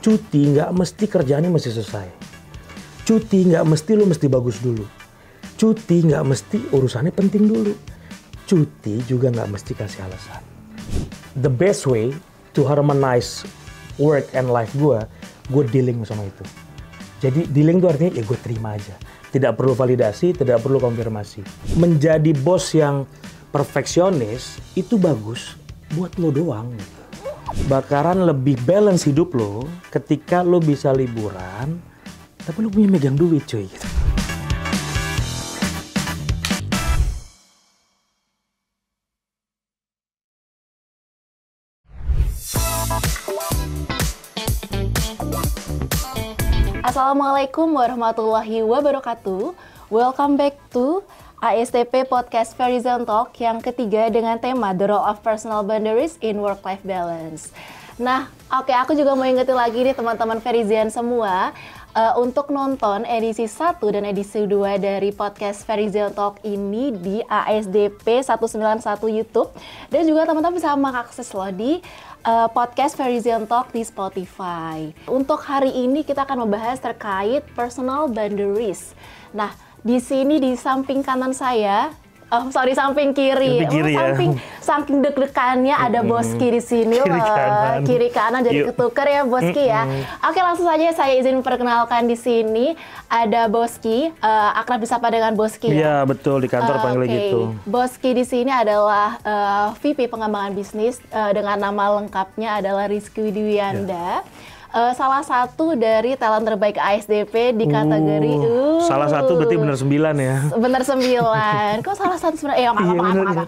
Cuti nggak mesti kerjaannya mesti selesai. Cuti nggak mesti lu mesti bagus dulu. Cuti nggak mesti urusannya penting dulu. Cuti juga nggak mesti kasih alasan. The best way to harmonize work and life gue dealing sama itu. Jadi dealing itu artinya ya gue terima aja. Tidak perlu validasi, tidak perlu konfirmasi. Menjadi bos yang perfeksionis itu bagus buat lo doang. Bakaran lebih balance hidup lo ketika lo bisa liburan, tapi lo punya megang duit cuy. Gitu. Assalamualaikum warahmatullahi wabarakatuh. Welcome back to ASTP Podcast Verizon Talk yang ketiga dengan tema The Role of Personal Boundaries in Work-Life Balance. Nah, aku juga mau ingetin lagi nih teman-teman Verizon semua untuk nonton edisi 1 dan edisi 2 dari podcast Verizon Talk ini di ASDP 191 YouTube. Dan juga teman-teman bisa mengakses loh di podcast Verizon Talk di Spotify. Untuk hari ini kita akan membahas terkait personal boundaries. Nah, di sini di samping kanan saya, samping kiri. Saking deg-degannya ada Boski di sini loh. Kiri kanan jadi ketuker ya Boski ya. Oke, langsung saja saya izin memperkenalkan di sini ada Boski, akrab disapa dengan Boski. Iya, betul di kantor panggil gitu. Boski di sini adalah VP pengembangan bisnis dengan nama lengkapnya adalah Rizky Widiwiyanda. Salah satu dari talent terbaik ASDP di kategori salah satu berarti benar 9 ya. Benar 9. Kok salah satu sebenarnya? Apa.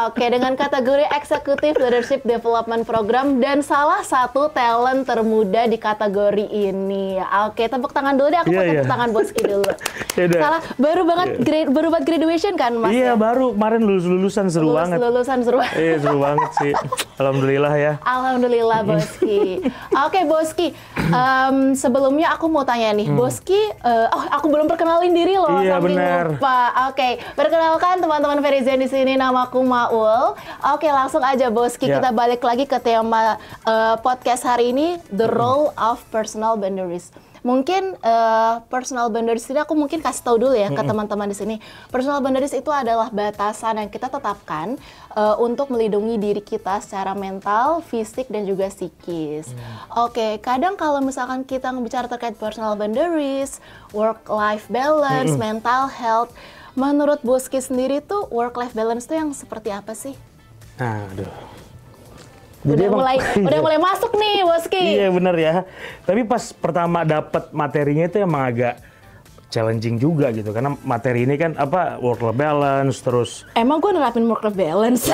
Oke, dengan kategori Executive Leadership Development Program dan salah satu talent termuda di kategori ini. Oke, tepuk tangan dulu deh, aku tepuk tangan Boski dulu. Salah, baru banget graduation kan Mas? Iya, baru kemarin lulusan seru banget. Lulusan seru. Iya, seru banget sih. Alhamdulillah ya. Alhamdulillah Boski. Oke, Boski, sebelumnya aku mau tanya nih, Boski, aku belum perkenalin diri loh, iya, benar. Lupa. Oke, perkenalkan teman-teman Verizon di sini, namaku Maul. Oke, langsung aja Boski, kita balik lagi ke tema podcast hari ini, The Role of Personal Boundaries. Mungkin personal boundaries ini aku mungkin kasih tahu dulu ya ke teman-teman di sini. Personal boundaries itu adalah batasan yang kita tetapkan untuk melindungi diri kita secara mental, fisik dan juga psikis. Oke, kadang kalau misalkan kita bicara terkait personal boundaries, work-life balance, mental health, menurut Boski sendiri tuh work-life balance tuh yang seperti apa sih? Aduh. Udah mulai masuk nih Boski. Iya bener ya. Tapi pas pertama dapat materinya itu emang agak challenging juga gitu. Karena materi ini kan work-life balance terus. Emang gue nerapin work-life balance?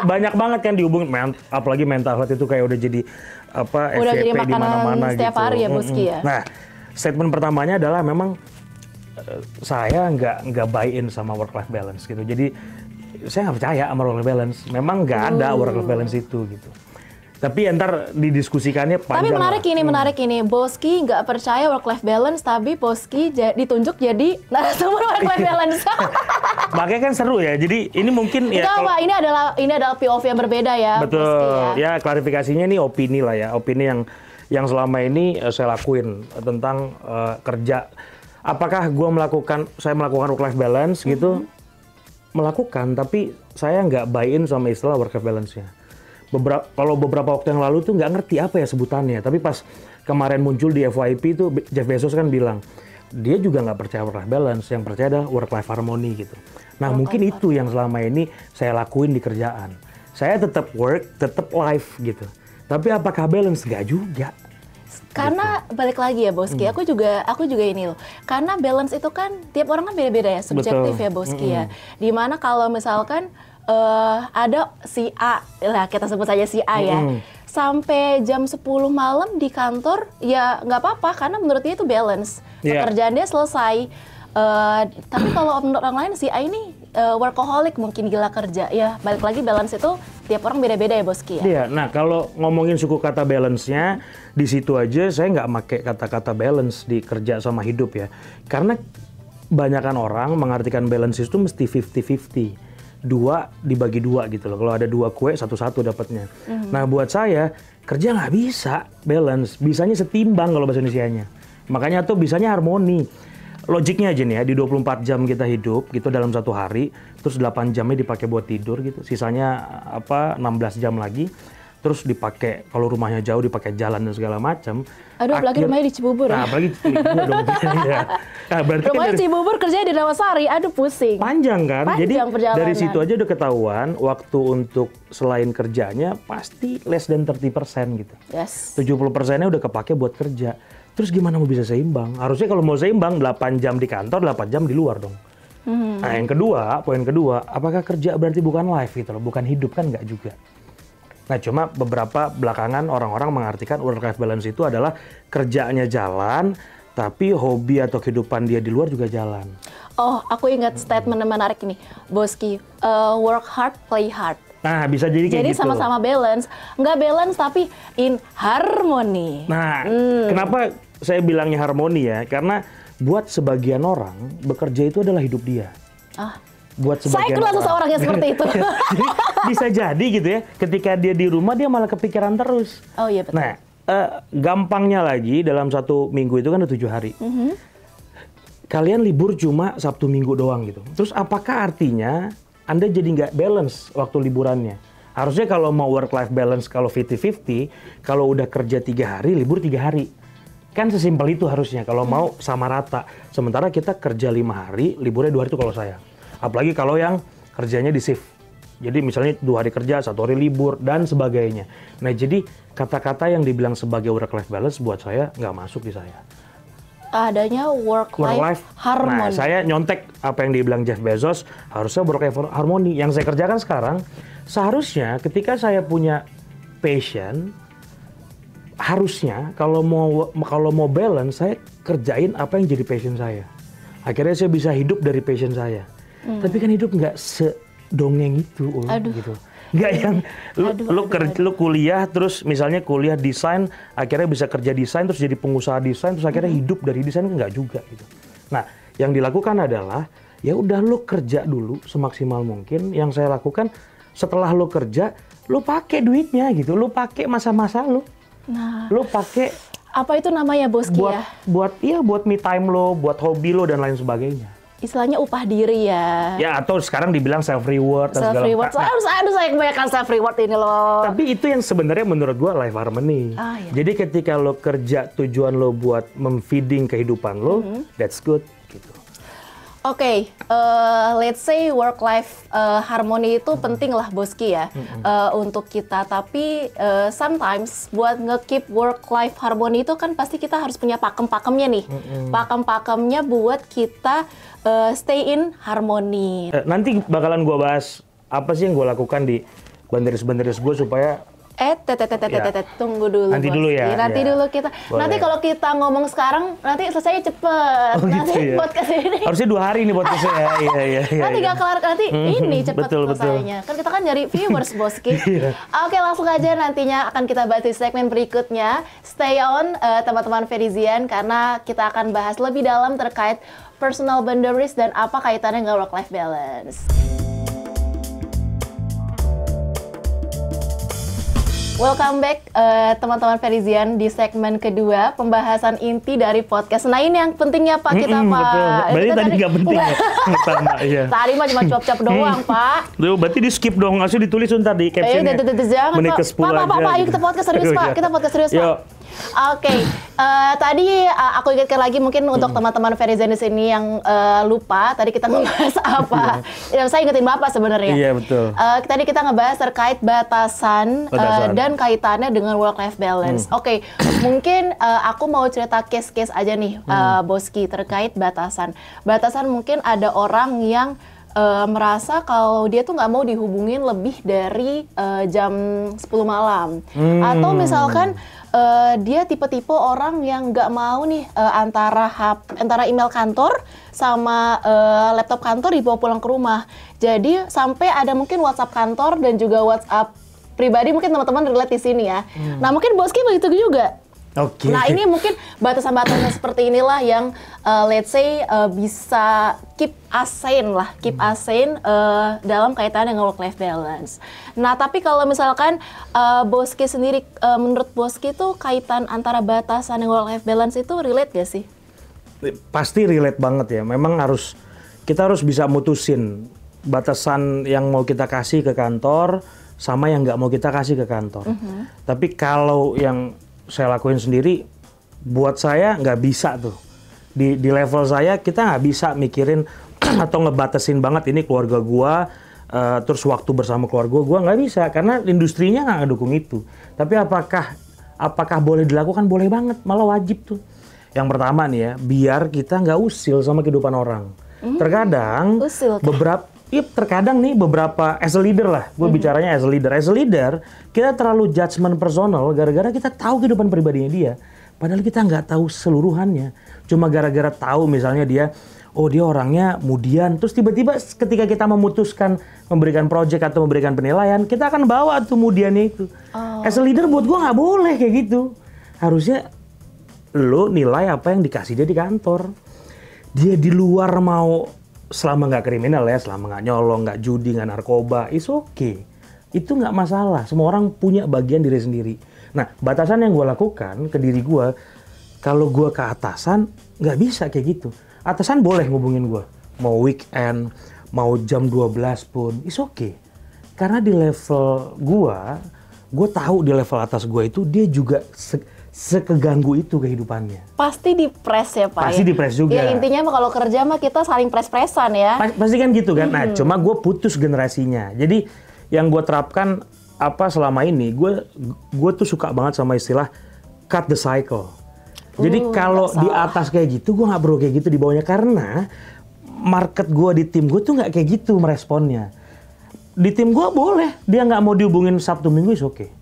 Banyak banget kan dihubungin, apalagi mental health itu kayak udah jadi udah jadi FYP di mana-mana gitu. Setiap hari ya Boski ya. Nah, statement pertamanya adalah memang saya nggak buy-in sama work-life balance gitu. Jadi saya nggak percaya sama work-life balance. Memang nggak ada work-life balance itu gitu. Tapi ntar didiskusikannya panjang. Tapi menarik ini. Boski nggak percaya work-life balance, tapi Boski ditunjuk jadi narasumber work-life balance. Makanya kan seru ya. Jadi ini mungkin ya. Ini adalah POV yang berbeda ya. Betul. Boski, ya klarifikasinya nih opini lah ya. Opini yang selama ini saya lakuin tentang kerja. Apakah saya melakukan work-life balance gitu? Melakukan, tapi saya nggak buy-in sama istilah work-life balance-nya. Kalau beberapa waktu yang lalu tuh nggak ngerti apa ya sebutannya, tapi pas kemarin muncul di FYP itu Jeff Bezos kan bilang, dia juga nggak percaya work-life balance, yang percaya ada work-life harmony gitu. Nah mungkin itu yang selama ini saya lakuin di kerjaan. Saya tetap work, tetap life gitu. Tapi apakah balance? Nggak juga. Karena balik lagi ya Boski, aku juga ini loh. Karena balance itu kan tiap orang kan beda-beda ya, subjektif ya Boski ya. Dimana kalau misalkan ada si A, lah kita sebut saja si A ya, sampai jam 10 malam di kantor ya nggak apa-apa karena menurut dia itu balance. Pekerjaan dia selesai. Tapi kalau menurut orang lain si A ini workaholic, mungkin gila kerja. Ya balik lagi balance itu tiap orang beda-beda ya Boski ya. Iya, nah kalau ngomongin suku kata balance-nya, di situ aja saya nggak pakai kata-kata balance di kerja sama hidup ya. Karena banyakan orang mengartikan balance itu mesti 50-50. 2 dibagi 2 gitu loh. Kalau ada 2 kue, 1-1 dapatnya. Nah buat saya, kerja nggak bisa balance. Bisanya setimbang kalau bahasa Indonesianya. Makanya tuh bisanya harmoni. Logiknya aja nih ya, di 24 jam kita hidup gitu dalam satu hari, terus 8 jamnya dipakai buat tidur gitu. Sisanya 16 jam lagi. Terus dipakai, kalau rumahnya jauh dipakai jalan dan segala macam. Aduh, apalagi rumahnya di Cibubur. Nah, apalagi Cibubur dong. Ya. Nah, berarti rumahnya kan Cibubur, kerjanya di Dawasari. Aduh, pusing. Panjang kan? Panjang Jadi perjalanan. dari situ aja udah ketahuan waktu untuk selain kerjanya pasti less than 30% gitu. Yes. 70%-nya udah kepake buat kerja. Terus gimana mau bisa seimbang? Harusnya kalau mau seimbang 8 jam di kantor, 8 jam di luar dong. Nah, yang kedua, poin kedua, apakah kerja berarti bukan life gitu loh, bukan hidup kan nggak juga. Nah, cuma beberapa belakangan orang-orang mengartikan work-life balance itu adalah kerjaannya jalan, tapi hobi atau kehidupan dia di luar juga jalan. Oh, aku ingat statement menarik ini, Boski. Work hard, play hard. Nah, bisa jadi kayak Jadi gitu. sama-sama balance. Nggak balance, tapi in harmony. Nah, kenapa saya bilangnya harmoni ya? Karena buat sebagian orang, bekerja itu adalah hidup dia. Buat Saya kenal seseorang yang seperti itu. Jadi, bisa jadi gitu ya, ketika dia di rumah dia malah kepikiran terus. Oh iya betul. Nah, gampangnya lagi dalam 1 minggu itu kan ada 7 hari. Kalian libur cuma Sabtu Minggu doang gitu. Terus apakah artinya Anda jadi nggak balance waktu liburannya? Harusnya kalau mau work-life balance kalau 50-50, kalau udah kerja 3 hari, libur 3 hari. Kan sesimpel itu harusnya kalau mau sama rata. Sementara kita kerja 5 hari, liburnya 2 hari itu kalau saya. Apalagi kalau yang kerjanya di shift. Jadi misalnya 2 hari kerja, 1 hari libur, dan sebagainya. Nah jadi kata-kata yang dibilang sebagai work-life balance buat saya nggak masuk di saya. Adanya work-life harmony. Nah saya nyontek apa yang dibilang Jeff Bezos, harusnya work-life harmony. Yang saya kerjakan sekarang, seharusnya ketika saya punya passion, harusnya kalau mau balance, saya kerjain apa yang jadi passion saya. Akhirnya saya bisa hidup dari passion saya. Tapi kan hidup nggak sedongeng itu, gitu. Nggak yang lu kuliah terus misalnya kuliah desain, akhirnya bisa kerja desain terus jadi pengusaha desain terus akhirnya hidup dari desain, nggak juga gitu. Nah, yang dilakukan adalah ya udah lu kerja dulu semaksimal mungkin. Yang saya lakukan setelah lu kerja, lu pakai duitnya gitu, lu pakai masa-masa lu. Nah, Lu pakai apa itu namanya Boski ya? Buat me time lo, buat hobi lo dan lain sebagainya. Istilahnya upah diri ya. Ya atau sekarang dibilang self reward dan Self reward. segala macam. Aduh, saya kebanyakan self reward ini loh. Tapi itu yang sebenarnya menurut gua life harmony. Iya. Jadi ketika lo kerja tujuan lo buat memfeeding kehidupan lo, that's good gitu. Oke, let's say work-life harmony itu penting lah Boski ya untuk kita. Tapi sometimes buat nge-keep work-life harmony itu kan pasti kita harus punya pakem-pakemnya nih. Pakem-pakemnya buat kita stay in harmony. Nanti bakalan gua bahas apa sih yang gua lakukan di banderis-banderis gua supaya Tunggu dulu. Nanti dulu ya. Nanti dulu kita. Boleh. Nanti kalau kita ngomong sekarang, nanti selesai cepet. Oh, nanti gitu ya? podcast ini. Harusnya 2 hari nih podcastnya ya. Iya. Nanti gak kelar, nanti ini cepet Betul. selesainya. Kan kita kan nyari viewers, Boski. Oke, langsung aja nantinya akan kita bahas di segmen berikutnya. Stay on teman-teman Verizian karena kita akan bahas lebih dalam terkait personal boundaries dan apa kaitannya dengan work-life balance. Welcome back teman-teman Verizian di segmen kedua, pembahasan inti dari podcast. Nah ini yang pentingnya Pak kita Pak. Betul. Berarti Kita tadi nggak penting ya? Sama, iya. Tadi mah cuma cuap-cuap doang Pak. Loh, berarti di skip dong, langsung ditulis ntar di captionnya. Jangan Menit Pak. ke 10 Pak, aja. ayo kita podcast serius Pak. Kita podcast serius Pak. Yuk. Oke, tadi aku ingatkan lagi mungkin untuk teman-teman Verizian di sini yang lupa tadi kita ngebahas apa. Ya, saya ingetin Bapak sebenarnya. Iya betul. Tadi kita ngebahas terkait batasan. Dan kaitannya dengan work-life balance. Oke, mungkin aku mau cerita case-case aja nih, Boski, terkait batasan. Batasan mungkin ada orang yang merasa kalau dia tuh nggak mau dihubungin lebih dari jam 10 malam. Atau misalkan dia tipe-tipe orang yang nggak mau nih antara email kantor sama laptop kantor dibawa pulang ke rumah. Jadi sampai ada mungkin WhatsApp kantor dan juga WhatsApp pribadi, mungkin teman-teman relate di sini ya. Nah mungkin Boski begitu juga. Oke. Nah ini mungkin batasan-batasan seperti inilah yang let's say bisa keep us sane dalam kaitan dengan work-life balance. Nah tapi kalau misalkan Boski sendiri, menurut Boski itu kaitan antara batasan dan work-life balance itu relate gak sih? Pasti relate banget ya. Memang kita harus bisa mutusin batasan yang mau kita kasih ke kantor sama yang nggak mau kita kasih ke kantor. Tapi kalau yang saya lakuin sendiri, buat saya nggak bisa tuh. Di level saya, kita nggak bisa mikirin atau ngebatasin banget ini keluarga gua, terus waktu bersama keluarga gua nggak bisa, karena industrinya nggak ngedukung itu. Tapi apakah boleh dilakukan? Boleh banget, malah wajib tuh. Yang pertama nih ya, biar kita nggak usil sama kehidupan orang. Terkadang terkadang nih beberapa as a leader lah, gue bicaranya as a leader. As a leader, kita terlalu judgement personal gara-gara kita tahu kehidupan pribadinya dia. Padahal kita nggak tahu seluruhannya. Cuma gara-gara tahu misalnya dia orangnya mudian. Terus tiba-tiba ketika kita memutuskan memberikan project atau memberikan penilaian, kita akan bawa tuh mudiannya itu. As a leader buat gue nggak boleh kayak gitu. Harusnya lo nilai apa yang dikasih dia di kantor. Dia di luar mau selama nggak kriminal ya, selama nggak nyolong, nggak judi, nggak narkoba, it's okay. Itu nggak masalah. Semua orang punya bagian diri sendiri. Nah, batasan yang gue lakukan ke diri gue, kalau gue ke atasan, nggak bisa kayak gitu. Atasan boleh ngubungin gue. Mau weekend, mau jam 12 pun, it's okay. Karena di level gue tahu di level atas gue itu, dia juga sekeganggu itu kehidupannya. Pasti dipres ya Pak? Pasti dipres juga. Ya intinya kalau kerja mah kita saling pres-presan ya. Pasti kan gitu kan. Nah cuma gue putus generasinya. Jadi yang gue terapkan selama ini, gue tuh suka banget sama istilah cut the cycle. Jadi kalau di atas kayak gitu, gue nggak perlu kayak gitu di bawahnya, karena market gue di tim gue tuh nggak kayak gitu meresponnya. Di tim gue boleh, dia nggak mau dihubungin Sabtu Minggu, is oke.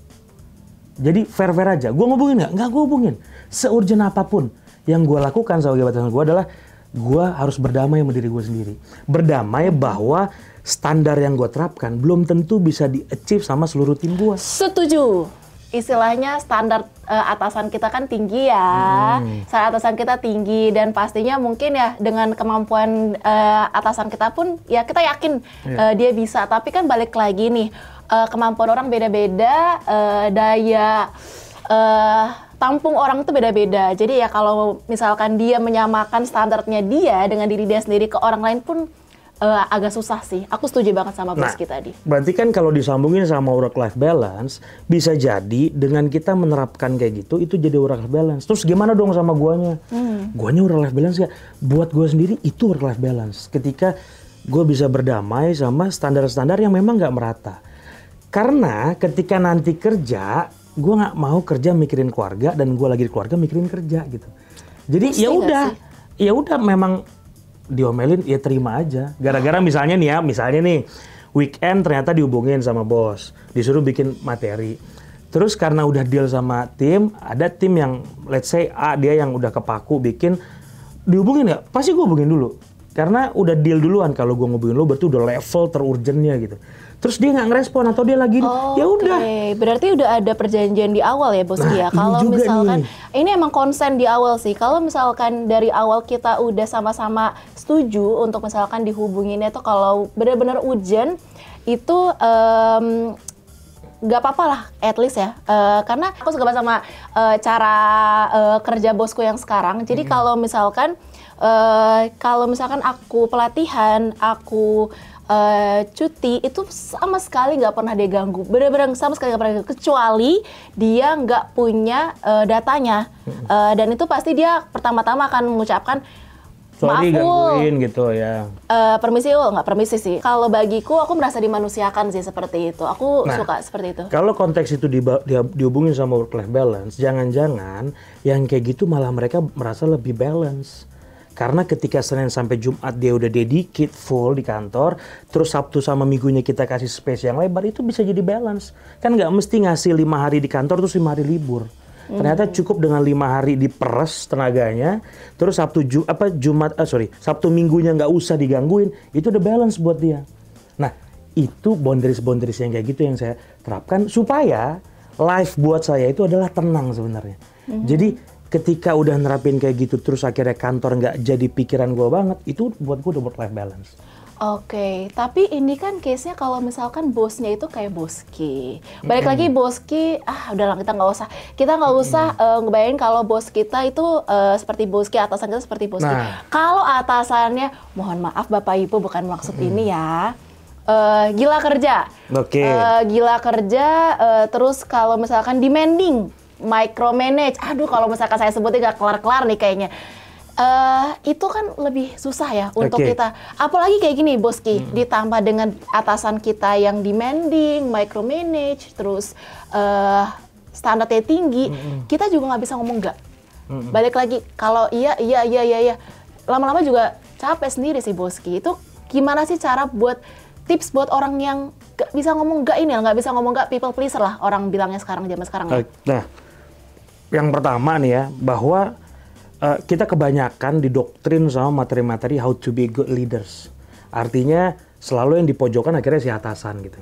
Jadi fair-fair aja. Gue ngubungin nggak? Nggak gue hubungin. Se-urgent apapun. Yang gue lakukan sebagai batasan gue adalah gue harus berdamai sama diri gue sendiri. Berdamai bahwa standar yang gue terapkan belum tentu bisa di-achieve sama seluruh tim gue. Setuju. Istilahnya standar atasan kita kan tinggi ya. Standar atasan kita tinggi dan pastinya mungkin ya dengan kemampuan atasan kita pun ya kita yakin dia bisa. Tapi kan balik lagi nih. Kemampuan orang beda-beda, daya tampung orang itu beda-beda. Jadi ya kalau misalkan dia menyamakan standarnya dia dengan diri dia sendiri ke orang lain pun agak susah sih. Aku setuju banget sama Boski tadi. Berarti kan kalau disambungin sama work-life balance, bisa jadi dengan kita menerapkan kayak gitu, itu jadi work-life balance. Terus gimana dong sama guanya? Guanya work-life balance ya? Buat gua sendiri itu work-life balance. Ketika gua bisa berdamai sama standar-standar yang memang nggak merata. Karena ketika nanti kerja, gue nggak mau kerja mikirin keluarga dan gue lagi di keluarga mikirin kerja gitu. Jadi ya udah memang diomelin ya terima aja. Gara-gara misalnya nih weekend ternyata dihubungin sama bos, disuruh bikin materi. Terus karena udah deal sama tim, ada tim yang let's say A dia yang udah kepaku bikin, dihubungin nggak? Pasti gue hubungin dulu. Karena udah deal duluan, kalau gue ngubungin lo berarti udah level terurgentnya gitu. Terus dia nggak ngerespon atau dia lagi ya udah. Berarti udah ada perjanjian di awal ya Boski ya. Kalau misalkan ini emang konsen di awal sih. Kalau misalkan dari awal kita udah sama-sama setuju untuk misalkan dihubunginnya tuh kalau benar-benar urgent itu nggak apa-apa lah, at least ya. Karena aku suka banget sama cara kerja bosku yang sekarang. Jadi kalau misalkan aku pelatihan, aku cuti itu sama sekali nggak pernah dia ganggu, bener-bener sama sekali nggak pernah ganggu, kecuali dia nggak punya datanya dan itu pasti dia pertama-tama akan mengucapkan sorry gangguin gitu ya. Permisi nggak permisi sih. Kalau bagiku aku merasa dimanusiakan sih seperti itu. Aku suka seperti itu. Kalau konteks itu dihubungin sama work-life balance, jangan-jangan yang kayak gitu malah mereka merasa lebih balance. Karena ketika Senin sampai Jumat dia udah dedicate full di kantor, terus Sabtu sama Minggunya kita kasih space yang lebar, itu bisa jadi balance. Kan nggak mesti ngasih 5 hari di kantor terus 5 hari libur. Ternyata cukup dengan 5 hari diperes tenaganya, terus Sabtu Minggunya nggak usah digangguin, itu udah balance buat dia. Nah, itu boundaries yang kayak gitu yang saya terapkan supaya life buat saya itu adalah tenang sebenarnya. Jadi ketika udah nerapin kayak gitu terus akhirnya kantor nggak jadi pikiran gue banget, itu buat gue udah work life balance. Oke, tapi ini kan case-nya kalau misalkan bosnya itu kayak Boski. Balik lagi Boski, udahlah kita nggak usah ngebayangin kalau bos kita itu seperti Boski, atasan kita seperti Boski. Nah. Kalau atasannya, mohon maaf Bapak Ibu bukan maksud ini ya, gila kerja. Oke. Gila kerja, terus kalau misalkan demanding, micromanage, kalau misalkan saya sebutnya nggak kelar-kelar nih kayaknya. Itu kan lebih susah ya untuk kita. Apalagi kayak gini Boski, ditambah dengan atasan kita yang demanding, micromanage, terus standarnya tinggi, kita juga nggak bisa ngomong enggak. Balik lagi, kalau iya, lama-lama juga capek sendiri sih Boski. Itu gimana sih cara buat tips buat orang yang nggak bisa ngomong enggak ini, nggak bisa ngomong enggak, people pleaser lah orang bilangnya sekarang, zaman sekarang. Nah, yang pertama nih ya, bahwa kita kebanyakan didoktrin sama materi-materi how to be good leaders. Artinya selalu yang di pojokan akhirnya si atasan gitu.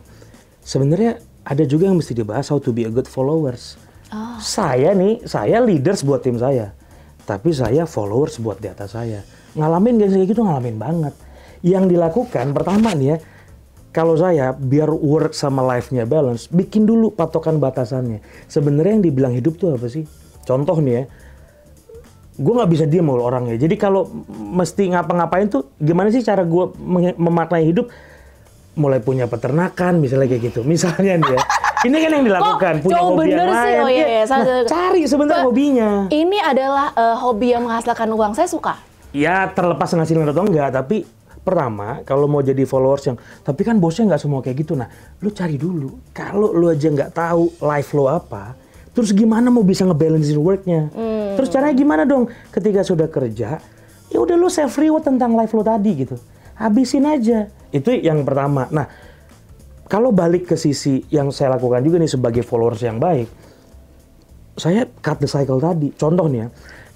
Sebenarnya ada juga yang mesti dibahas how to be a good followers. Saya leaders buat tim saya. Tapi saya followers buat di atas saya. Ngalamin gak sih kayak gitu? Ngalamin banget. Yang dilakukan pertama nih ya, kalau saya biar work sama life-nya balance, bikin dulu patokan batasannya. Sebenarnya yang dibilang hidup tuh apa sih? Contoh nih ya, gue nggak bisa diem sama orangnya. Jadi kalau mesti ngapa-ngapain tuh gimana sih cara gue memaknai hidup? Mulai punya peternakan misalnya kayak gitu. Misalnya nih ya. Ini kan yang dilakukan. Punya hobi yang lain. Cari sebenarnya hobinya. Ini adalah hobi yang menghasilkan uang. Saya suka. Ya terlepas ngasilin atau enggak. Tapi pertama kalau mau jadi followers yang. Tapi kan bosnya nggak semua kayak gitu. Nah lu cari dulu. Kalau lu aja nggak tahu life lo apa. Terus gimana mau bisa ngebalancein worknya? Terus caranya gimana dong? Ketika sudah kerja, ya udah lo self reward tentang life lo tadi gitu. Habisin aja. Itu yang pertama. Nah, kalau balik ke sisi yang saya lakukan juga nih sebagai followers yang baik, saya cut the cycle tadi. Contoh nih ya,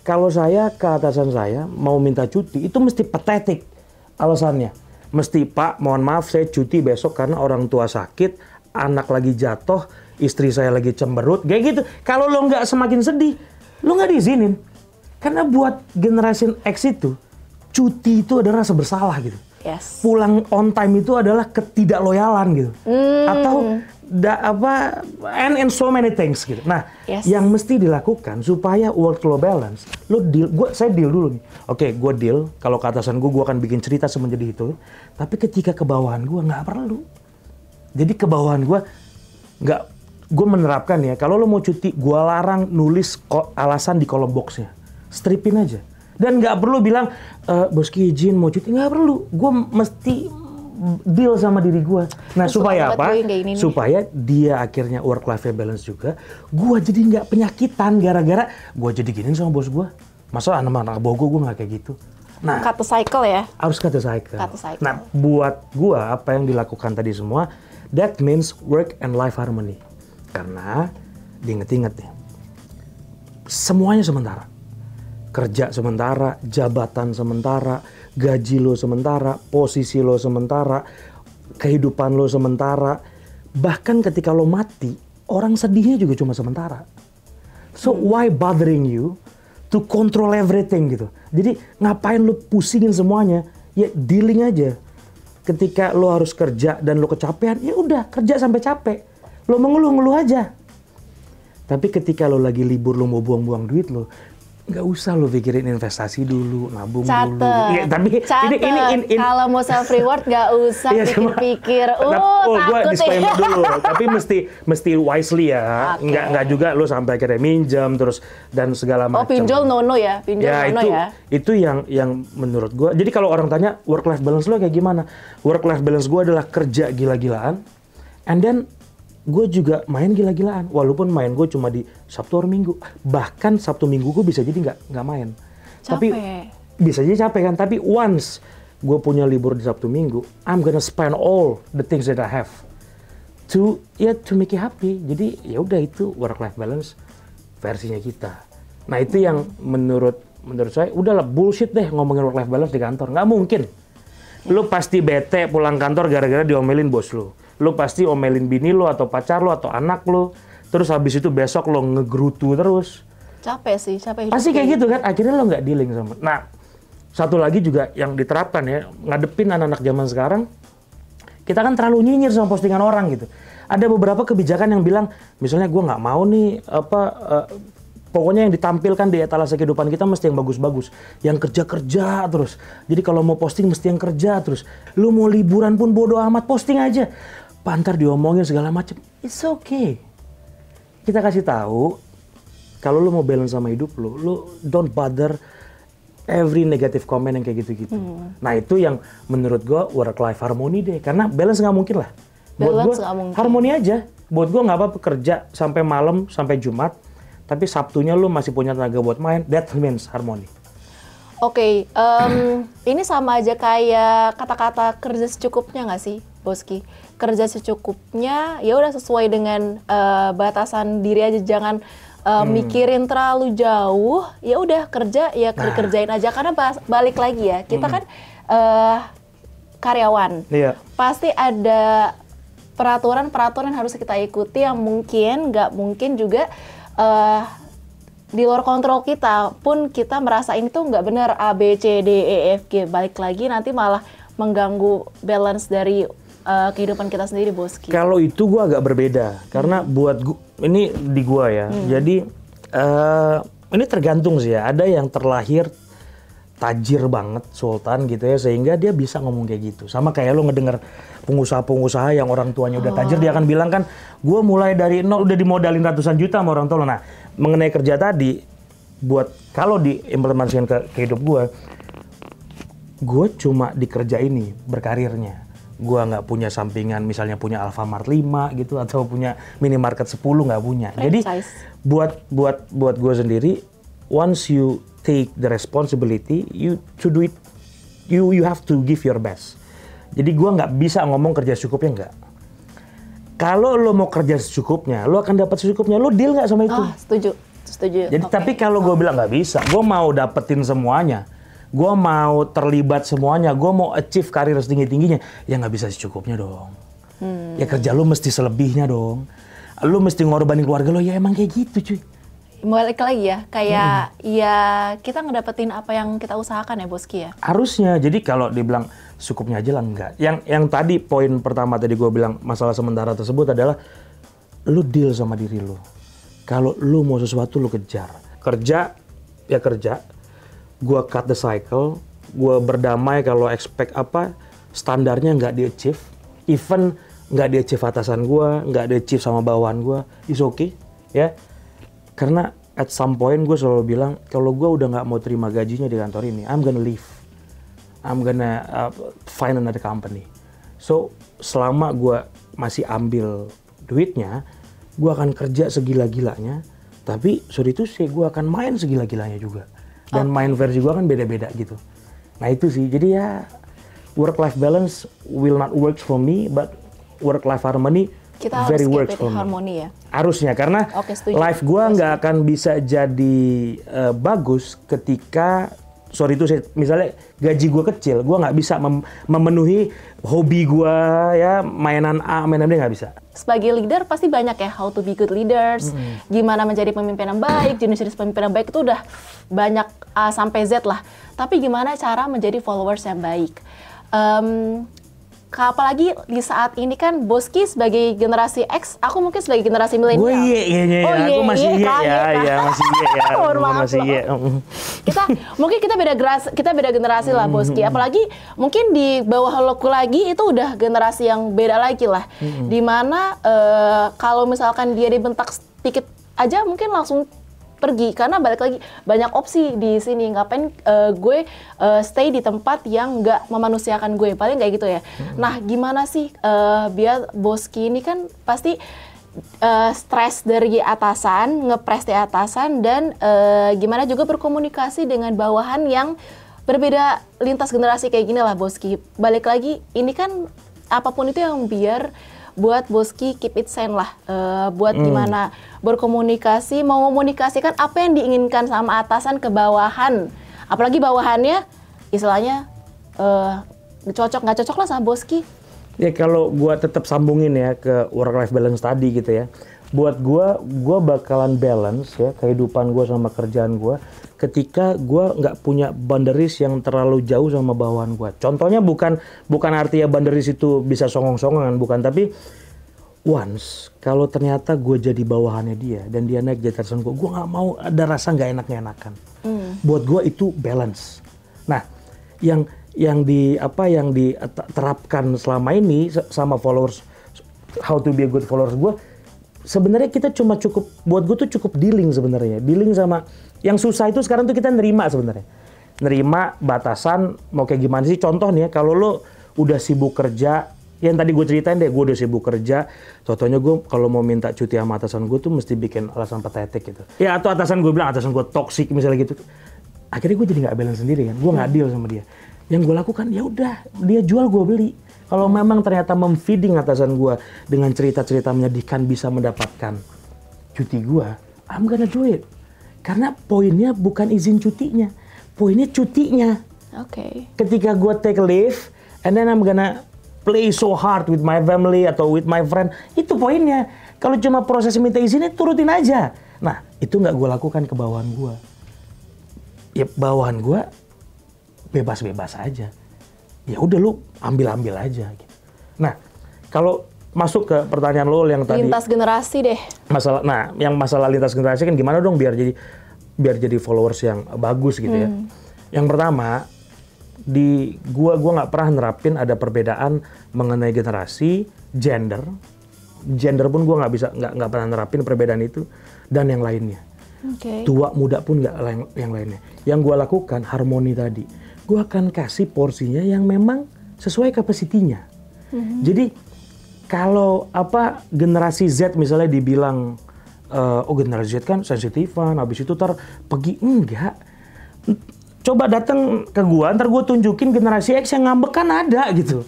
kalau saya ke atasan saya mau minta cuti, itu mesti patetik alasannya. Mesti, Pak, mohon maaf saya cuti besok karena orang tua sakit, anak lagi jatuh, istri saya lagi cemberut, kayak gitu. Kalau lo nggak semakin sedih, lo nggak diizinin. Karena buat generasi X itu, cuti itu adalah rasa bersalah gitu. Yes. Pulang on time itu adalah ketidakloyalan gitu. Atau and so many things gitu. Nah, yang mesti dilakukan supaya work lo balance, lo deal, saya deal dulu nih. Oke, gue deal, kalau ke atasan gue akan bikin cerita semenjadi itu. Tapi ketika ke bawahan gue nggak perlu. Jadi ke bawahan gue nggak, gue menerapkan ya, kalau lo mau cuti, gue larang nulis alasan di kolom boxnya. Stripin aja. Dan nggak perlu bilang, Boski izin mau cuti, nggak perlu. Gue mesti deal sama diri gue. Nah, supaya apa? Supaya dia akhirnya work-life balance juga. Gue jadi nggak penyakitan gara-gara gue jadi giniin sama bos gue. Masa anak-anak bogo gue nggak kayak gitu. Nah, cut the cycle ya? Harus cut the cycle. Nah, buat gue apa yang dilakukan tadi semua, that means work and life harmony. Karena diinget-inget nih, semuanya sementara. Kerja sementara, jabatan sementara, gaji lo sementara, posisi lo sementara, kehidupan lo sementara. Bahkan ketika lo mati, orang sedihnya juga cuma sementara. So why bothering you to control everything gitu. Jadi ngapain lo pusingin semuanya? Ya dealing aja. Ketika lo harus kerja dan lo kecapean, ya udah kerja sampai capek. Lo mengeluh-ngeluh aja. Tapi ketika lo lagi libur, lo mau buang-buang duit lo, nggak usah lo pikirin investasi dulu, nabung dulu. Ya, tapi ini kalau mau self reward nggak usah pikir-pikir. Gue disclaimer dulu. Tapi mesti wisely ya. Nggak juga lo sampai akhirnya minjem terus dan segala macam. Pinjol nono ya, Itu yang menurut gue. Jadi kalau orang tanya work life balance lo kayak gimana? Work life balance gue adalah kerja gila-gilaan, and then gue juga main gila-gilaan, walaupun main gue cuma di Sabtu atau Minggu. Bahkan Sabtu Minggu gue bisa jadi nggak main. Tapi bisa jadi capek kan. Tapi once gue punya libur di Sabtu Minggu, I'm gonna spend all the things that I have to make you happy. Jadi ya udah, itu work life balance versinya kita. Nah itu yang menurut saya udahlah bullshit deh ngomongin work life balance di kantor. Nggak mungkin. Lu pasti bete pulang kantor gara-gara diomelin bos lu. Lu pasti omelin bini lu atau pacar lu atau anak lu. Terus habis itu besok lu ngegerutu terus. Capek sih, capek hidup. Pasti kayak gitu kan, akhirnya lo nggak dealing sama. Nah, satu lagi juga yang diterapkan ya, ngadepin anak-anak zaman sekarang, kita kan terlalu nyinyir sama postingan orang gitu. Ada beberapa kebijakan yang bilang, misalnya gue nggak mau nih pokoknya yang ditampilkan di etalase kehidupan kita mesti yang bagus-bagus, yang kerja-kerja terus. Jadi kalau mau posting mesti yang kerja terus. Lu mau liburan pun bodo amat, posting aja. Pantar diomongin segala macem, it's okay. Kita kasih tahu, kalau lu mau balance sama hidup lu don't bother every negative comment yang kayak gitu-gitu. Nah itu yang menurut gue work-life harmony deh, karena balance nggak mungkin lah. Buat gue harmoni aja. Buat gue nggak apa-apa kerja sampai malam, sampai Jumat, tapi Sabtunya lu masih punya tenaga buat main, that means harmoni. Oke, ini sama aja kayak kata-kata kerja secukupnya nggak sih, Boski? Kerja secukupnya, ya udah sesuai dengan batasan diri aja, jangan mikirin terlalu jauh. Ya udah kerja, ya kerjain aja. Karena balik lagi ya, kita kan karyawan, pasti ada peraturan-peraturan yang harus kita ikuti yang mungkin nggak mungkin juga di luar kontrol kita pun kita merasa ini tuh nggak benar, A, B, C, D, E, F, G. Balik lagi nanti malah mengganggu balance dari kehidupan kita sendiri, Boski. Kalau itu gue agak berbeda, karena buat gua, ini di gue ya, jadi ini tergantung sih ya, ada yang terlahir tajir banget, sultan gitu ya, sehingga dia bisa ngomong kayak gitu. Sama kayak lo ngedenger pengusaha-pengusaha yang orang tuanya udah tajir, dia akan bilang kan, gue mulai dari nol udah dimodalin ratusan juta sama orang tua. Nah, mengenai kerja tadi, buat kalau diimplementasikan ke hidup gue cuma di kerja ini berkarirnya. Gue nggak punya sampingan, misalnya punya Alfamart 5 gitu, atau punya minimarket 10, nggak punya. Jadi buat gue sendiri, once you take the responsibility, you to do it, you have to give your best. Jadi gue nggak bisa ngomong kerja secukupnya, nggak. Kalau lo mau kerja secukupnya, lo akan dapat secukupnya. Lo deal nggak sama itu? Setuju. Jadi tapi kalau gue bilang nggak bisa, gue mau dapetin semuanya, gue mau terlibat semuanya, gue mau achieve karir setinggi-tingginya, ya nggak bisa secukupnya dong. Ya kerja lo mesti selebihnya dong. Lo mesti ngorbanin keluarga lo, ya emang kayak gitu cuy. Balik lagi ya, kayak ya kita ngedapetin apa yang kita usahakan ya, Boski ya? Harusnya. Jadi kalau dibilang cukupnya aja lah, enggak. Yang tadi poin pertama tadi gue bilang masalah sementara tersebut adalah lu deal sama diri lu. Kalau lu mau sesuatu lu kejar. Kerja ya kerja. Gue cut the cycle. Gue berdamai kalau expect apa standarnya nggak di-achieve. Even nggak di-achieve atasan gue, nggak di-achieve sama bawahan gue, it's okay ya. Karena at some point gue selalu bilang, kalau gue udah nggak mau terima gajinya di kantor ini, I'm gonna leave. I'm gonna find another company. So, selama gue masih ambil duitnya, gue akan kerja segila-gilanya. Tapi, sorry itu sih, gue akan main segila-gilanya juga. Dan main versi gue kan beda-beda gitu. Nah itu sih, jadi ya work-life balance will not work for me, but work-life harmony kita very harus works for me. harmoni ya. Harusnya, karena life gue nggak akan bisa jadi bagus ketika, sorry itu misalnya gaji gue kecil, gue nggak bisa memenuhi hobi gue ya, mainan A, mainan B, nggak bisa. Sebagai leader pasti banyak ya, how to be good leaders, gimana menjadi pemimpin yang baik, jenis-jenis pemimpin yang baik itu udah banyak A sampai Z lah. Tapi gimana cara menjadi followers yang baik? Apalagi di saat ini kan Boski sebagai generasi X, aku mungkin sebagai generasi milenial. Gue aku masih Kita beda generasi lah, Boski. Apalagi mungkin di bawah loku lagi itu udah generasi yang beda lagi lah. Dimana kalau misalkan dia dibentak sedikit aja mungkin langsung pergi, karena balik lagi banyak opsi di sini. Ngapain gue stay di tempat yang nggak memanusiakan gue, paling kayak gitu ya. Nah gimana sih biar Boski ini kan pasti stres dari atasan, ngepres di atasan, dan gimana juga berkomunikasi dengan bawahan yang berbeda lintas generasi kayak gini lah, Boski. Balik lagi ini kan apapun itu yang biar buat Boski keep it sane lah, buat gimana berkomunikasi, mau komunikasikan apa yang diinginkan sama atasan ke bawahan, apalagi bawahannya istilahnya nggak cocok lah sama Boski. Ya kalau gua tetap sambungin ya ke work life balance tadi gitu ya, buat gue bakalan balance ya kehidupan gue sama kerjaan gue ketika gue nggak punya boundaries yang terlalu jauh sama bawahan gue. Contohnya bukan artinya boundaries itu bisa songong-songongan, bukan, tapi once kalau ternyata gue jadi bawahannya dia dan dia naik di atasan gue nggak mau ada rasa nggak enak-enakan. Buat gue itu balance. Nah, yang diterapkan selama ini sama followers, how to be a good followers gue, sebenarnya kita cuma cukup, buat gue tuh cukup dealing sebenarnya. Dealing sama yang susah itu sekarang tuh kita nerima sebenarnya. Nerima batasan mau kayak gimana sih. Contoh nih ya, kalau lo udah sibuk kerja, yang tadi gue ceritain deh, gue udah sibuk kerja, contohnya gue kalau mau minta cuti sama atasan gue tuh mesti bikin alasan patetik gitu. Ya atau atasan gue bilang atasan gue toksik misalnya gitu. Akhirnya gue jadi nggak balance sendiri kan, gue nggak deal sama dia. Yang gue lakukan ya udah, dia jual gue beli. Kalau memang ternyata memfeeding atasan gue dengan cerita-cerita menyedihkan bisa mendapatkan cuti gue, I'm gonna do it. Karena poinnya bukan izin cutinya, poinnya cutinya. Oke. Ketika gue take leave, and then I'm gonna play so hard with my family atau with my friend, itu poinnya. Kalau cuma proses minta izinnya turutin aja. Nah, itu nggak gue lakukan ke bawahan gue. Ya bawahan gue bebas-bebas aja. Ya udah lu ambil aja gitu. Nah, kalau masuk ke pertanyaan lo yang tadi lintas generasi deh. Masalah lintas generasi kan gimana dong biar jadi followers yang bagus gitu ya. Yang pertama, gua nggak pernah nerapin ada perbedaan mengenai generasi, gender pun gua nggak pernah nerapin perbedaan itu dan yang lainnya. Tua muda pun nggak yang lainnya. Yang gua lakukan harmoni tadi. Gue akan kasih porsinya yang memang sesuai kapasitinya. Jadi kalau generasi Z misalnya dibilang generasi Z kan sensitifan, habis itu pergi, enggak. Coba datang ke gue, ntar gue tunjukin generasi X yang ngambek kan ada gitu.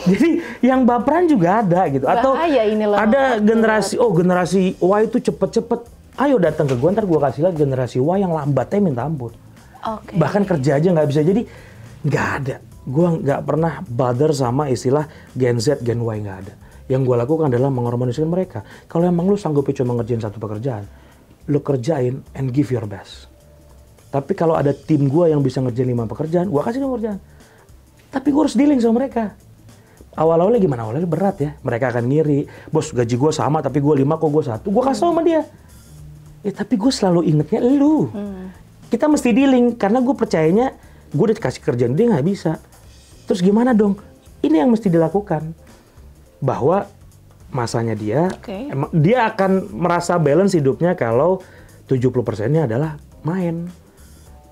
Jadi yang baperan juga ada gitu. Atau ada generasi Y itu cepet-cepet. Ayo datang ke gue, ntar gue kasih lihat generasi Y yang lambatnya minta ampun. Bahkan kerja aja nggak bisa. Jadi nggak ada. Gue nggak pernah bother sama istilah Gen Z, Gen Y, nggak ada. Yang gue lakukan adalah mengharmoniskan mereka. Kalau emang lu sanggupnya cuma ngerjain satu pekerjaan, lu kerjain and give your best. Tapi kalau ada tim gue yang bisa ngerjain 5 pekerjaan, gue kasih 5 pekerjaan. Tapi gue harus dealing sama mereka. Awal-awalnya gimana? Awalnya berat ya. Mereka akan ngiri. Bos, gaji gue sama tapi gue 5 kok gue 1. Gue kasih sama dia. Ya tapi gue selalu ingetnya lu. Kita mesti dealing, karena gue percayanya gue udah dikasih kerjaan, dia nggak bisa. Terus gimana dong? Ini yang mesti dilakukan. Bahwa masanya dia akan merasa balance hidupnya kalau 70%-nya adalah main.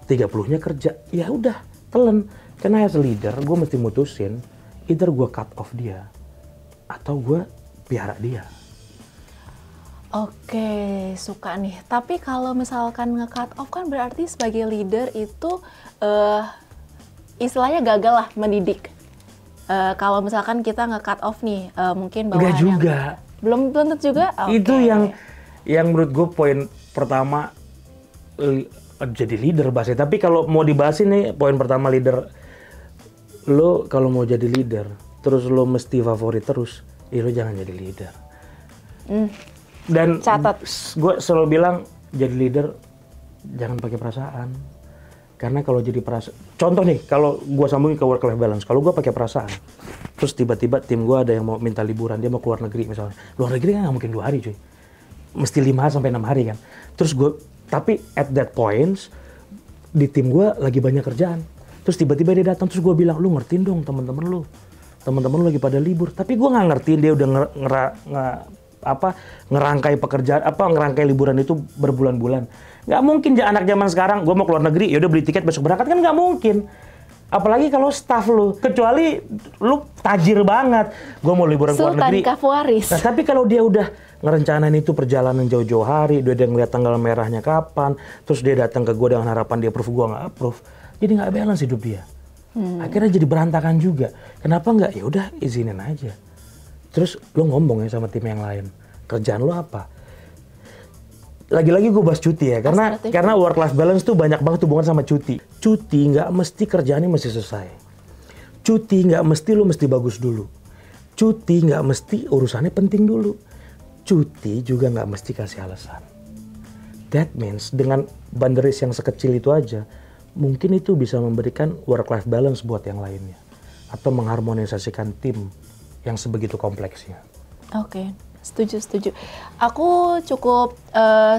30-nya kerja. Ya udah, telan. Karena as a leader, gue mesti mutusin, either gue cut off dia, atau gue piara dia. Oke, suka nih. Tapi kalau misalkan nge-cut off kan berarti sebagai leader itu istilahnya gagal lah mendidik. Kalau misalkan kita nge-cut off nih, mungkin bawahan Enggak juga. Belum tentu juga? Itu yang menurut gue poin pertama jadi leader bahasanya. Tapi kalau mau dibahas ini poin pertama leader, lo kalau mau jadi leader, terus lo mesti favorit terus, lo jangan jadi leader. Dan gue selalu bilang jadi leader jangan pakai perasaan. Karena kalau jadi perasaan, contoh nih, kalau gue sambungin ke work life balance, kalau gue pakai perasaan, terus tiba-tiba tim gue ada yang mau minta liburan, dia mau keluar negeri misalnya. Luar negeri kan nggak mungkin 2 hari cuy, mesti 5 sampai 6 hari kan. Terus tapi at that point di tim gue lagi banyak kerjaan. Terus tiba-tiba dia datang, terus gue bilang, lu ngertiin dong teman-teman lu lagi pada libur. Tapi gue nggak ngertiin dia udah ngerangkai pekerjaan, ngerangkai liburan itu berbulan-bulan. Nggak mungkin anak zaman sekarang, gue mau keluar negeri, ya udah beli tiket besok berangkat, kan nggak mungkin. Apalagi kalau staff lu, kecuali lu tajir banget, gue mau liburan keluar negeri. Sultan Kafuaris. Nah, tapi kalau dia udah ngerencanain itu perjalanan jauh-jauh hari, dia udah ngeliat tanggal merahnya kapan, terus dia datang ke gue dengan harapan dia approve, gue nggak approve, jadi nggak balance hidup dia. Akhirnya jadi berantakan juga. Kenapa nggak? Ya udah izinin aja. Terus lo ngomong ya sama tim yang lain, kerjaan lo apa? Lagi-lagi gue bahas cuti ya, karena work life balance tuh banyak banget hubungan sama cuti. Cuti nggak mesti kerjaannya mesti selesai. Cuti nggak mesti lo mesti bagus dulu. Cuti nggak mesti urusannya penting dulu. cuti juga nggak mesti kasih alasan. That means dengan boundaries yang sekecil itu aja, mungkin itu bisa memberikan work-life balance buat yang lainnya. Atau mengharmonisasikan tim yang sebegitu kompleksnya. Oke, setuju. Aku cukup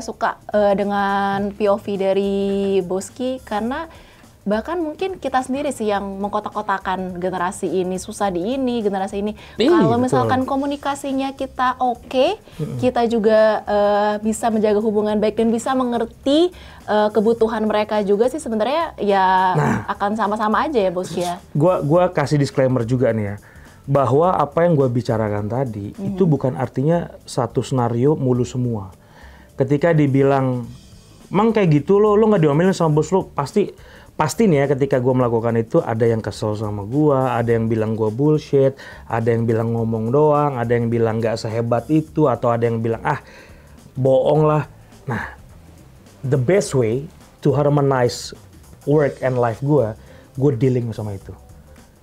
suka dengan POV dari Boski karena bahkan mungkin kita sendiri sih yang mengkotak-kotakan generasi ini susah di ini, generasi ini. Kalau misalkan komunikasinya kita oke, kita juga bisa menjaga hubungan baik dan bisa mengerti kebutuhan mereka juga sih sebenarnya ya akan sama-sama aja ya Boski ya. Gua kasih disclaimer juga nih ya, bahwa apa yang gua bicarakan tadi itu bukan artinya satu skenario mulu semua. Ketika dibilang, "Mang kayak gitu lo nggak diomelin sama bos lo," pasti nih ya ketika gue melakukan itu ada yang kesel sama gue, ada yang bilang gue bullshit, ada yang bilang ngomong doang, ada yang bilang nggak sehebat itu, atau ada yang bilang bohong lah. Nah, the best way to harmonize work and life gue dealing sama itu.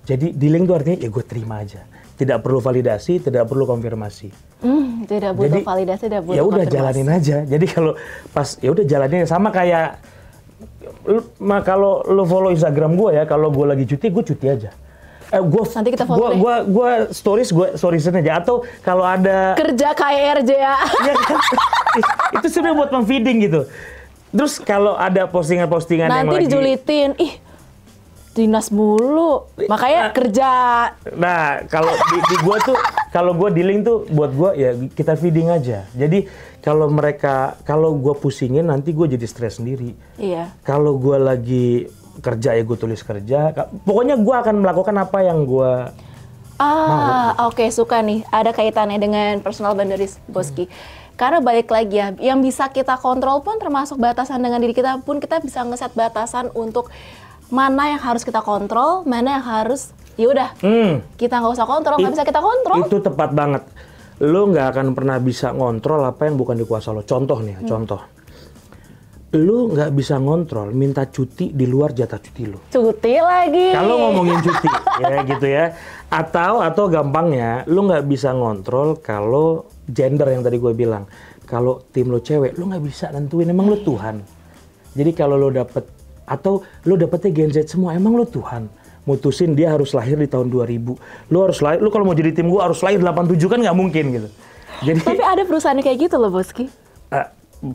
Jadi dealing itu artinya ya gue terima aja, tidak perlu validasi, tidak perlu konfirmasi. Tidak butuh validasi, tidak butuh ya udah konfirmasi. Jalanin aja. Jadi kalau pas ya udah jalanin sama kayak kalau lo follow Instagram gue ya, kalau gue lagi cuti, gue cuti aja. Nanti kita follow deh. Gue storiesin aja. Atau kalau ada kerja KRJ ya. Ya kan? Itu sebenarnya buat memfeeding gitu. Terus kalau ada postingan-postingan yang nanti lagi dijulitin, dinas mulu, makanya kerja. Nah, kalau di gue tuh, kalau gue dealing tuh buat gue ya kita feeding aja. Jadi kalau gue pusingin nanti gue jadi stres sendiri. Iya. Kalau gue lagi kerja ya gue tulis kerja. Pokoknya gue akan melakukan apa yang gue mau. Oke, suka nih. Ada kaitannya dengan personal boundaries, Boski. Karena balik lagi ya, yang bisa kita kontrol pun termasuk batasan dengan diri kita pun kita bisa ngeset batasan untuk mana yang harus kita kontrol, mana yang harus yaudah kita nggak usah kontrol, nggak bisa kita kontrol. Itu tepat banget. Lo nggak akan pernah bisa ngontrol apa yang bukan di kuasa lo. Contoh nih, contoh. Lo nggak bisa ngontrol minta cuti di luar jatah cuti lo. Cuti lagi. Kalau ngomongin cuti, ya gitu ya. Atau gampangnya, lo nggak bisa ngontrol kalau gender yang tadi gue bilang. Kalau tim lo cewek, lo nggak bisa nentuin. Emang lo Tuhan. Jadi kalau lo dapet, atau lo dapetnya Gen Z semua, emang lo Tuhan. Mutusin dia harus lahir di tahun 2000. Lu harus lahir, lu kalau mau jadi tim gua harus lahir 87 kan nggak mungkin gitu. Jadi tapi ada perusahaan kayak gitu loh, Boski.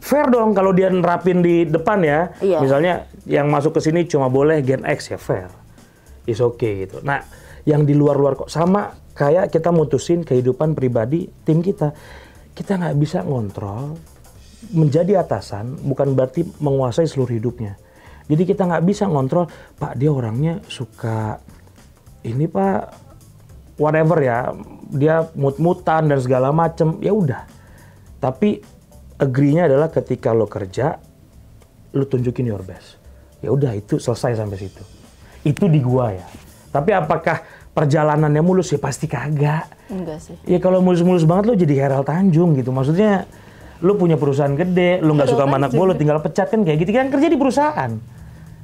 Fair dong kalau dia nerapin di depan ya. Iya. Misalnya yang masuk ke sini cuma boleh Gen X ya fair. It's okay gitu. Nah, yang di luar-luar kok sama kayak kita mutusin kehidupan pribadi tim kita. Kita nggak bisa ngontrol. Menjadi atasan bukan berarti menguasai seluruh hidupnya. Jadi kita nggak bisa ngontrol, Pak dia orangnya suka ini Pak, whatever ya, dia mut-mutan dan segala macem, ya udah. Tapi agree-nya adalah ketika lo kerja, lo tunjukin your best. Ya udah itu selesai sampai situ. Itu di gua ya. Tapi apakah perjalanannya mulus ya pasti kagak. Enggak sih. Ya kalau mulus-mulus banget lo jadi Herald Tanjung gitu, maksudnya. Lu punya perusahaan gede, lu nggak suka sama anak lu tinggal pecat kan kayak gitu kan kerja di perusahaan.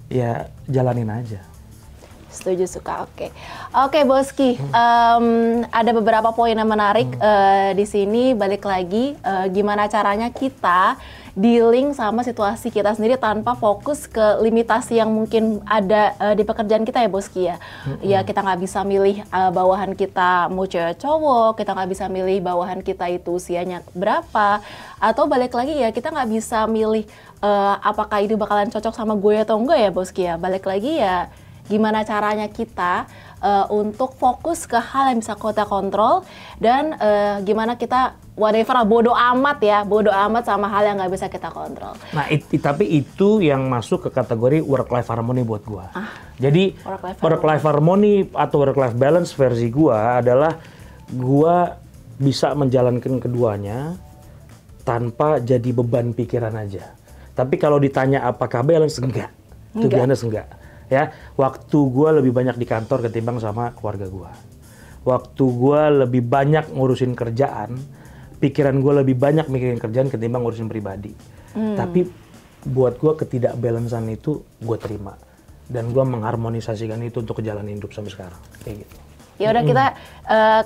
Ya jalanin aja. Setuju, suka. Oke Boski, ada beberapa poin yang menarik di sini. Balik lagi, gimana caranya kita dealing sama situasi kita sendiri tanpa fokus ke limitasi yang mungkin ada di pekerjaan kita ya Boski ya. Ya kita nggak bisa milih bawahan kita mau cewek cowok, kita nggak bisa milih bawahan kita itu usianya berapa, atau balik lagi ya kita nggak bisa milih apakah itu bakalan cocok sama gue atau enggak ya Boski ya. Balik lagi ya gimana caranya kita untuk fokus ke hal yang bisa kita kontrol dan gimana kita whatever bodo amat sama hal yang nggak bisa kita kontrol. Nah tapi itu yang masuk ke kategori work-life harmony buat gua. Jadi work-life harmony atau work-life balance versi gua adalah gua bisa menjalankan keduanya tanpa jadi beban pikiran aja. Tapi kalau ditanya apakah balance, enggak. Itu biasa enggak. Ya, waktu gue lebih banyak di kantor ketimbang sama keluarga gue. Waktu gue lebih banyak ngurusin kerjaan, pikiran gue lebih banyak mikirin kerjaan ketimbang ngurusin pribadi. Tapi buat gue ketidakbalansan itu gue terima. Dan gue mengharmonisasikan itu untuk jalan hidup sampai sekarang. Kayak gitu. Ya udah kita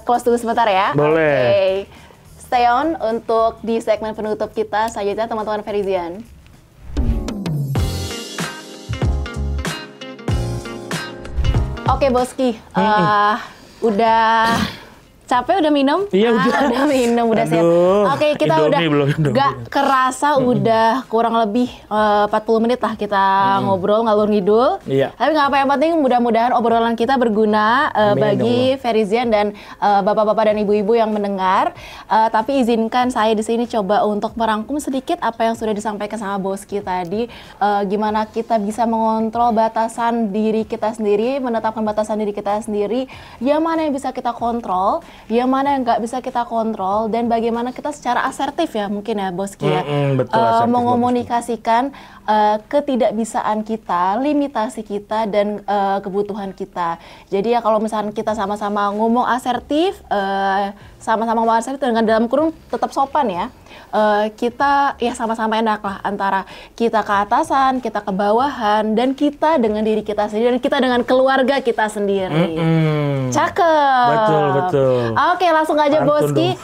close dulu sebentar ya. Boleh. Okay. stay on untuk di segmen penutup kita selanjutnya teman-teman Verizian. Oke Boski, udah capek udah minum? Iya udah minum, udah siap. Oke, kita udah gak kerasa udah kurang lebih 40 menit lah kita ngobrol ngalur ngidul. Iya. Tapi nggak apa, yang penting mudah-mudahan obrolan kita berguna bagi Verizian dan bapak-bapak dan ibu-ibu yang mendengar. Tapi izinkan saya di sini coba untuk merangkum sedikit apa yang sudah disampaikan sama Boski tadi. Gimana kita bisa mengontrol batasan diri kita sendiri, menetapkan batasan diri kita sendiri. Yang mana yang bisa kita kontrol, yang mana yang nggak bisa kita kontrol, dan bagaimana kita secara asertif ya mungkin ya Boski ya, betul, mengomunikasikan ketidakbisaan kita, limitasi kita, dan kebutuhan kita. Jadi ya kalau misalnya kita sama-sama ngomong asertif, sama-sama ngomong asertif dengan dalam kurung tetap sopan ya, kita ya sama-sama enak lah antara kita ke atasan, kita ke bawahan, dan kita dengan diri kita sendiri, dan kita dengan keluarga kita sendiri. Cakep. Betul. Oke, langsung aja Boski.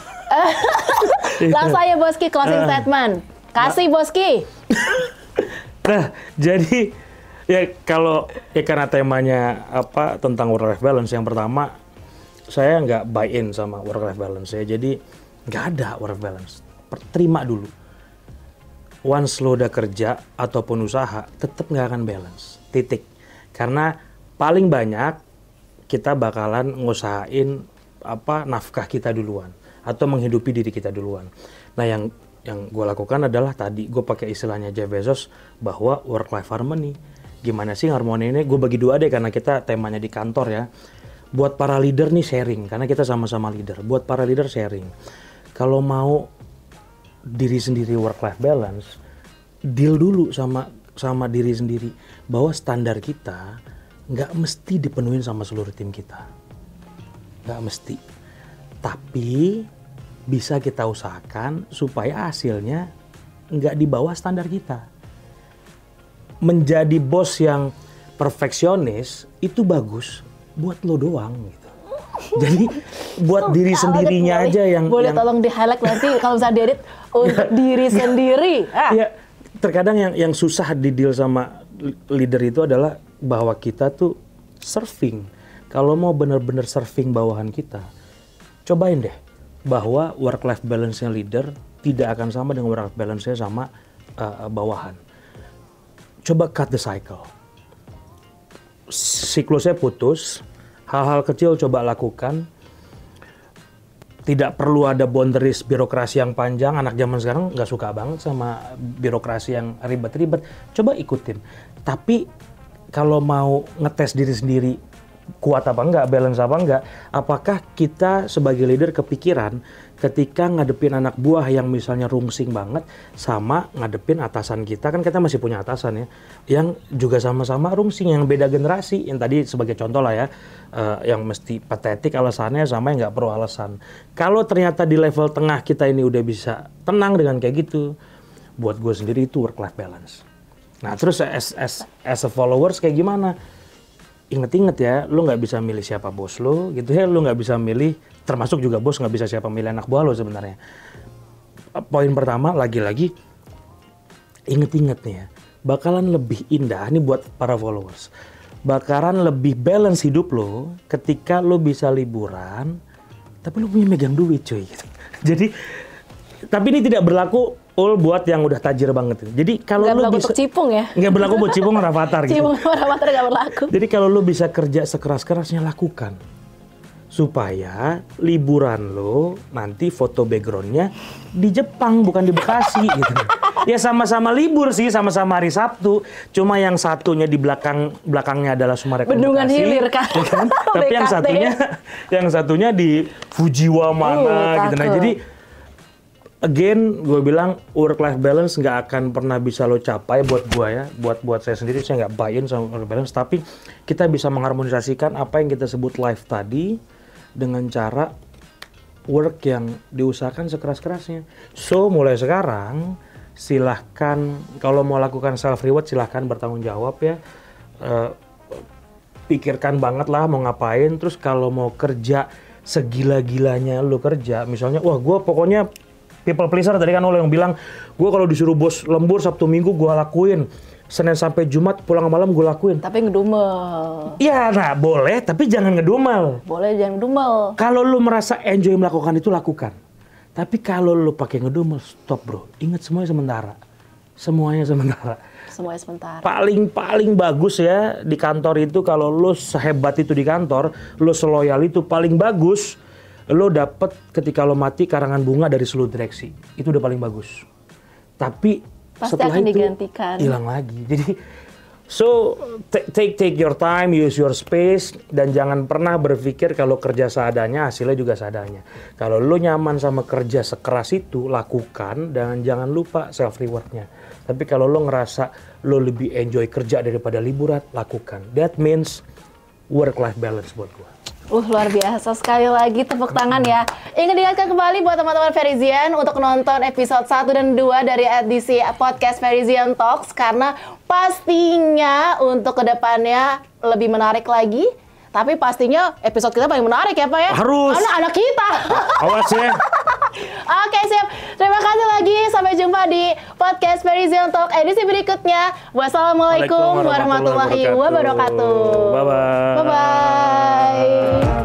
Langsung aja Boski closing statement. Kasih Boski. Nah, jadi ya kalau ya karena temanya apa tentang work life balance, yang pertama saya nggak buy in sama work life balance ya. Jadi nggak ada work life balance. Terima dulu. Once lo udah kerja ataupun usaha, tetap nggak akan balance. Titik. Karena paling banyak kita bakalan ngusahain apa nafkah kita duluan atau menghidupi diri kita duluan. Nah, yang gue lakukan adalah tadi gue pakai istilahnya Jeff Bezos bahwa work life harmony. Gimana sih harmoni ini? Gue bagi dua deh karena kita temanya di kantor ya. Buat para leader nih sharing karena kita sama-sama leader. Buat para leader sharing. Kalau mau diri sendiri work life balance, deal dulu sama diri sendiri bahwa standar kita nggak mesti dipenuhin sama seluruh tim kita. Nggak mesti. Tapi bisa kita usahakan supaya hasilnya nggak di bawah standar kita. Menjadi bos yang perfeksionis itu bagus buat lo doang gitu. Jadi buat diri sendirinya aja yang... Boleh tolong di-highlight nanti kalau misalnya diedit untuk diri sendiri. Iya, terkadang yang susah di-deal sama leader itu adalah bahwa kita tuh surfing. Kalau mau benar-benar surfing bawahan kita, cobain deh bahwa work-life balance-nya leader tidak akan sama dengan work-life balance-nya sama bawahan. Coba cut the cycle. Siklusnya putus, hal-hal kecil coba lakukan. Tidak perlu ada boundaries birokrasi yang panjang. Anak zaman sekarang nggak suka banget sama birokrasi yang ribet-ribet. Coba ikutin. Tapi kalau mau ngetes diri sendiri kuat apa enggak, balance apa enggak, apakah kita sebagai leader kepikiran ketika ngadepin anak buah yang misalnya rungsing banget sama ngadepin atasan kita, kan kita masih punya atasan ya, yang juga sama-sama rungsing, yang beda generasi, yang tadi sebagai contoh lah ya, yang mesti patetik alasannya sama yang nggak perlu alasan. Kalau ternyata di level tengah kita ini udah bisa tenang dengan kayak gitu, buat gue sendiri itu work-life balance. Nah terus as a followers kayak gimana? Ingat-ingat ya, lu nggak bisa milih siapa bos lu gitu ya, lu nggak bisa milih, termasuk juga bos nggak bisa siapa milih anak buah lu sebenarnya. Poin pertama lagi-lagi, inget-inget nih ya, bakalan lebih indah nih buat para followers, bakalan lebih balance hidup lo ketika lo bisa liburan, tapi lo punya megang duit cuy. Gitu. Jadi, tapi ini tidak berlaku buat yang udah tajir banget. Jadi kalau lu bisa, untuk cipung ya? Nggak berlaku buat cipung Rafathar gitu. Cipung Rafathar nggak berlaku. Jadi kalau lu bisa kerja sekeras-kerasnya lakukan. Supaya liburan lo nanti foto backgroundnya di Jepang bukan di Bekasi gitu. Ya sama-sama libur sih, sama-sama hari Sabtu. Cuma yang satunya di belakangnya adalah Sumarekon Bendungan Bekasi, Hilir kan. ya kan? Tapi yang satunya di Fujiwa mana gitu. Nah jadi again, gue bilang work-life balance nggak akan pernah bisa lo capai buat gue ya. Buat saya sendiri, saya nggak buy-in sama work-life balance. Tapi kita bisa mengharmonisasikan apa yang kita sebut life tadi dengan cara work yang diusahakan sekeras-kerasnya. So, mulai sekarang, silahkan kalau mau lakukan self-reward, silahkan bertanggung jawab ya. Pikirkan banget lah mau ngapain. Terus kalau mau kerja segila-gilanya lo kerja, misalnya, wah gue pokoknya people pleaser tadi kan lo yang bilang, gue kalau disuruh bos lembur Sabtu Minggu gue lakuin, Senin sampai Jumat pulang malam gue lakuin. Tapi ngedumel. Iya, nah boleh, tapi jangan ngedumel. Boleh jangan ngedumel. Kalau lo merasa enjoy melakukan itu, lakukan. Tapi kalau lo pakai ngedumel, stop bro. Ingat semuanya sementara. Semuanya sementara. Semuanya sementara. Paling bagus ya di kantor itu, kalau lo sehebat itu di kantor, lo seloyal itu, paling bagus lo dapet ketika lo mati karangan bunga dari seluruh direksi. Itu udah paling bagus. Tapi pasti setelah akan itu digantikan. Hilang lagi. Jadi so take your time, use your space, dan jangan pernah berpikir kalau kerja seadanya hasilnya juga seadanya. Kalau lo nyaman sama kerja sekeras itu, lakukan, dan jangan lupa self rewardnya. Tapi kalau lo ngerasa lo lebih enjoy kerja daripada liburan, lakukan. That means work life balance buat gua. Luar biasa, sekali lagi tepuk tangan ya. Ingin diingatkan kembali buat teman-teman Verizian untuk nonton episode 1 dan 2 dari edisi podcast Verizian Talks, karena pastinya untuk kedepannya lebih menarik lagi. Tapi pastinya episode kita paling menarik ya Pak ya? Harus. Karena anak kita. Awas ya. Oke, siap. Terima kasih lagi. Sampai jumpa di podcast Verizian Talk edisi berikutnya. Wassalamualaikum warahmatullahi wabarakatuh. Bye-bye. Bye-bye.